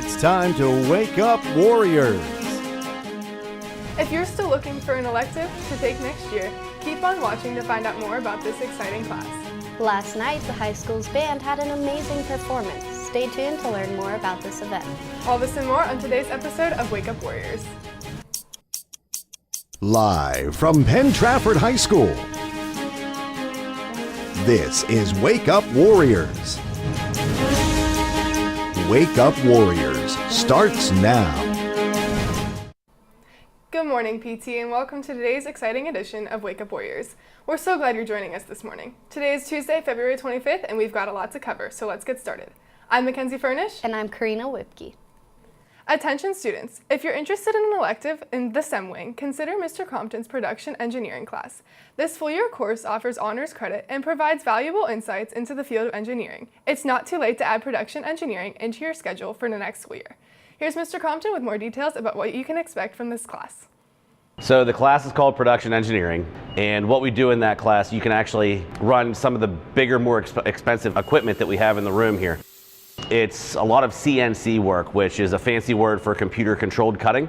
It's time to wake up, Warriors! If you're still looking for an elective to take next year, keep on watching to find out more about this exciting class. Last night, the high school's band had an amazing performance. Stay tuned to learn more about this event. All this and more on today's episode of Wake Up Warriors. Live from Penn Trafford High School, this is Wake Up Warriors. Wake Up Warriors starts now. Good morning, PT, and welcome to today's exciting edition of Wake Up Warriors. We're so glad you're joining us this morning. Today is Tuesday, February 25th, and we've got a lot to cover, so let's get started. I'm Mackenzie Furnish. And I'm Karina Whipke. Attention students, if you're interested in an elective in the STEM wing, consider Mr. Compton's production engineering class. This full-year course offers honors credit and provides valuable insights into the field of engineering. It's not too late to add production engineering into your schedule for the next school year. Here's Mr. Compton with more details about what you can expect from this class. So the class is called Production Engineering, and what we do in that class, you can actually run some of the bigger, more expensive equipment that we have in the room here. It's a lot of CNC work, which is a fancy word for computer controlled cutting.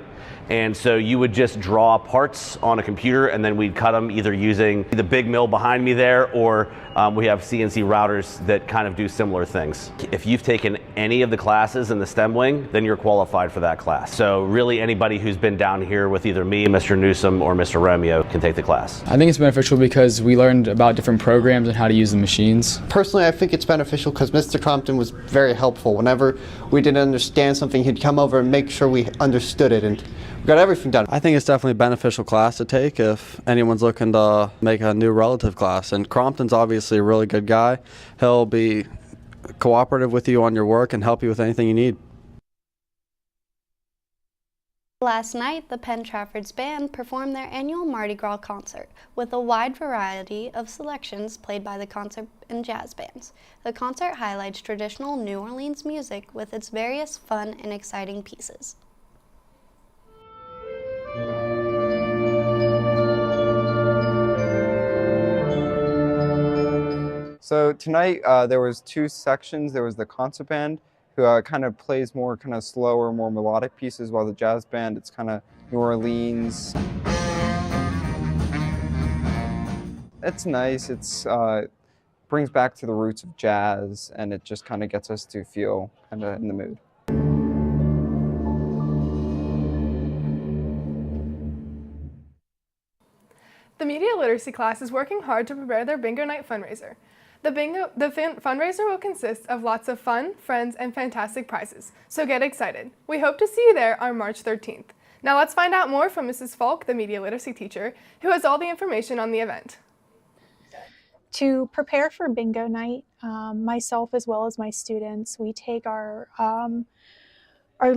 And so you would just draw parts on a computer and then we'd cut them either using the big mill behind me there, or we have CNC routers that kind of do similar things. If you've taken any of the classes in the STEM wing, then you're qualified for that class. So really anybody who's been down here with either me, Mr. Newsom, or Mr. Romeo can take the class. I think it's beneficial because we learned about different programs and how to use the machines. Personally, I think it's beneficial because Mr. Compton was very helpful. Whenever we didn't understand something, he'd come over and make sure we understood it, and we got everything done. I think it's definitely a beneficial class to take if anyone's looking to make a new relative class. And Crompton's obviously a really good guy. He'll be cooperative with you on your work and help you with anything you need. Last night, the Penn Trafford's band performed their annual Mardi Gras concert with a wide variety of selections played by the concert and jazz bands. The concert highlights traditional New Orleans music with its various fun and exciting pieces. So tonight there was two sections. There was the concert band, who kind of plays more kind of slower, more melodic pieces, while the jazz band, it's kind of New Orleans. It's nice. It's brings back to the roots of jazz, and it just kind of gets us to feel kind of in the mood. The media literacy class is working hard to prepare their bingo night fundraiser. The fundraiser will consist of lots of fun, friends, and fantastic prizes, so get excited. We hope to see you there on March 13th. Now let's find out more from Mrs. Falk, the media literacy teacher, who has all the information on the event. To prepare for bingo night, myself as well as my students, we take our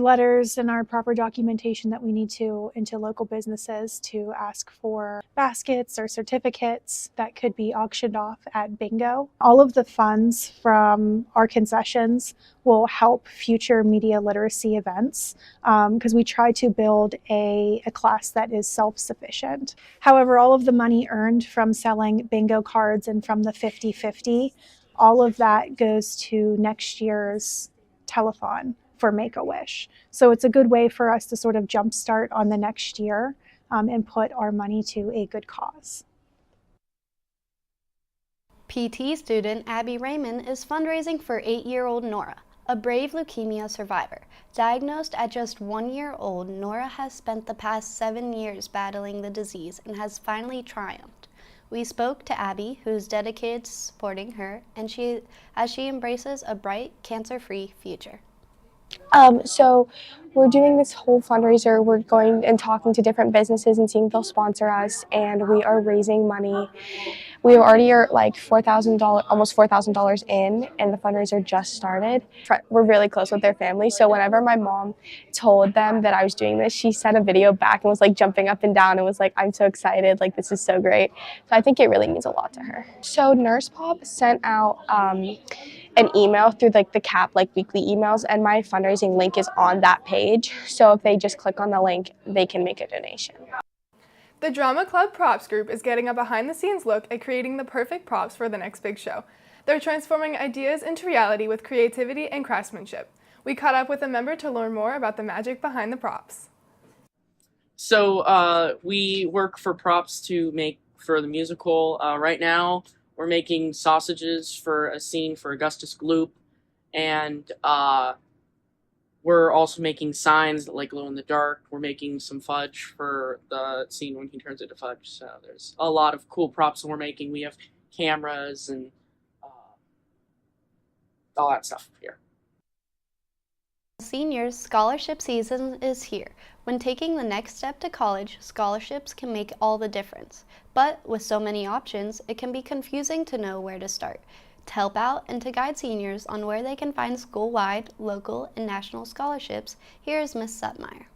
letters and our proper documentation that we need to into local businesses to ask for baskets or certificates that could be auctioned off at bingo. All of the funds from our concessions will help future media literacy events because we try to build a class that is self-sufficient. However, all of the money earned from selling bingo cards and from the 50-50, all of that goes to next year's telethon for Make-A-Wish. So it's a good way for us to sort of jumpstart on the next year and put our money to a good cause. PT student Abby Raymond is fundraising for 8-year-old Nora, a brave leukemia survivor. Diagnosed at just 1 year old, Nora has spent the past 7 years battling the disease and has finally triumphed. We spoke to Abby, who's dedicated to supporting her, and as she embraces a bright, cancer-free future. So we're doing this whole fundraiser. We're going and talking to different businesses and seeing if they'll sponsor us, and we are raising money. We already are like $4,000, almost $4,000 in, and the fundraiser just started. We're really close with their family, so whenever my mom told them that I was doing this, she sent a video back and was like jumping up and down and was like, "I'm so excited, like this is so great." So I think it really means a lot to her. So Nurse Pop sent out an email through like the CAP, like weekly emails, and my fundraising link is on that page. So if they just click on the link, they can make a donation. The Drama Club Props Group is getting a behind-the-scenes look at creating the perfect props for the next big show. They're transforming ideas into reality with creativity and craftsmanship. We caught up with a member to learn more about the magic behind the props. So we work for props to make for the musical. Right now, we're making sausages for a scene for Augustus Gloop, and we're also making signs that like glow in the dark. We're making some fudge for the scene when he turns into fudge. So there's a lot of cool props that we're making. We have cameras and all that stuff here. Seniors, scholarship season is here. When taking the next step to college, scholarships can make all the difference. But with so many options, it can be confusing to know where to start. To help out and to guide seniors on where they can find school-wide, local, and national scholarships, here is Ms. Sutmeyer.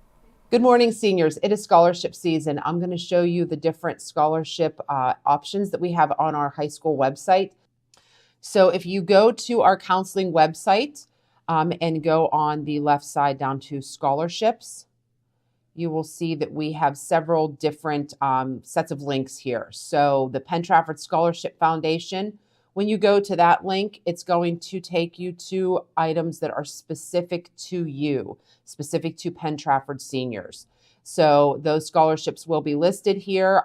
Good morning, seniors. It is scholarship season. I'm going to show you the different scholarship options that we have on our high school website. So if you go to our counseling website and go on the left side down to scholarships, you will see that we have several different sets of links here. So the Penn Trafford Scholarship Foundation, when you go to that link, it's going to take you to items that are specific to you, specific to Penn Trafford seniors. So those scholarships will be listed here.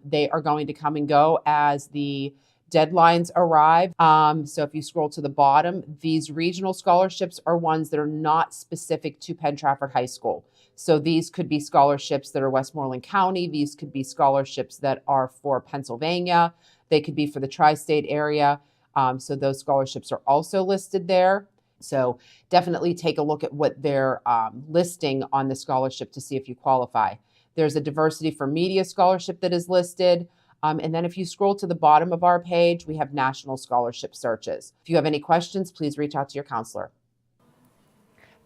They are going to come and go as the deadlines arrive. So if you scroll to the bottom, these regional scholarships are ones that are not specific to Penn Trafford High School. So these could be scholarships that are Westmoreland County. These could be scholarships that are for Pennsylvania. They could be for the tri-state area. So those scholarships are also listed there. So definitely take a look at what they're listing on the scholarship to see if you qualify. There's a Diversity for Media scholarship that is listed. And then if you scroll to the bottom of our page, we have national scholarship searches. If you have any questions, please reach out to your counselor.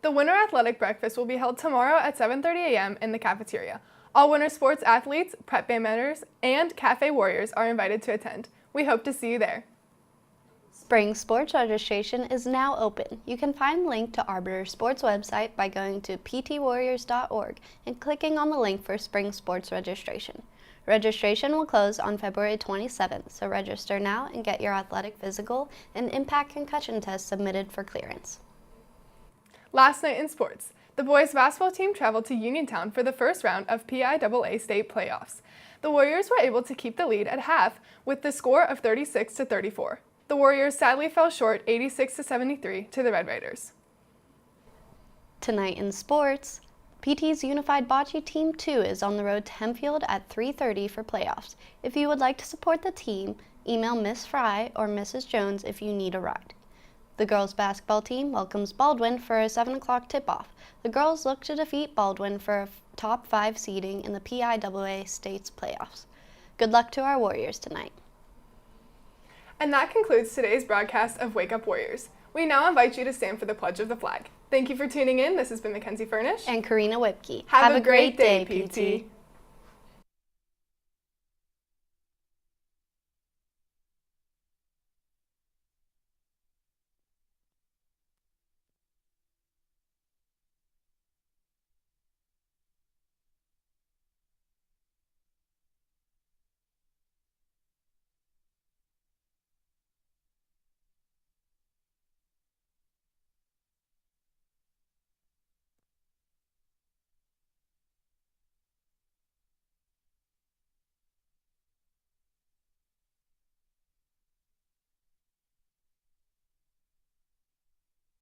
The Winter Athletic Breakfast will be held tomorrow at 7:30 a.m. in the cafeteria. All winter sports athletes, prep band members, and Cafe Warriors are invited to attend. We hope to see you there. Spring sports registration is now open. You can find the link to Arbiter Sports website by going to ptwarriors.org and clicking on the link for spring sports registration. Registration will close on February 27th, so register now and get your athletic physical and impact concussion test submitted for clearance. Last night in sports, the boys basketball team traveled to Uniontown for the first round of PIAA state playoffs. The Warriors were able to keep the lead at half with the score of 36-34. The Warriors sadly fell short 86-73 to the Red Raiders. Tonight in sports, PT's Unified Bocce Team 2 is on the road to Hempfield at 3:30 for playoffs. If you would like to support the team, email Miss Fry or Mrs. Jones if you need a ride. The girls basketball team welcomes Baldwin for a 7 o'clock tip-off. The girls look to defeat Baldwin for a top 5 seeding in the PIAA States playoffs. Good luck to our Warriors tonight. And that concludes today's broadcast of Wake Up Warriors. We now invite you to stand for the Pledge of the Flag. Thank you for tuning in. This has been Mackenzie Furnish and Karina Whipke. Have a great day, PT.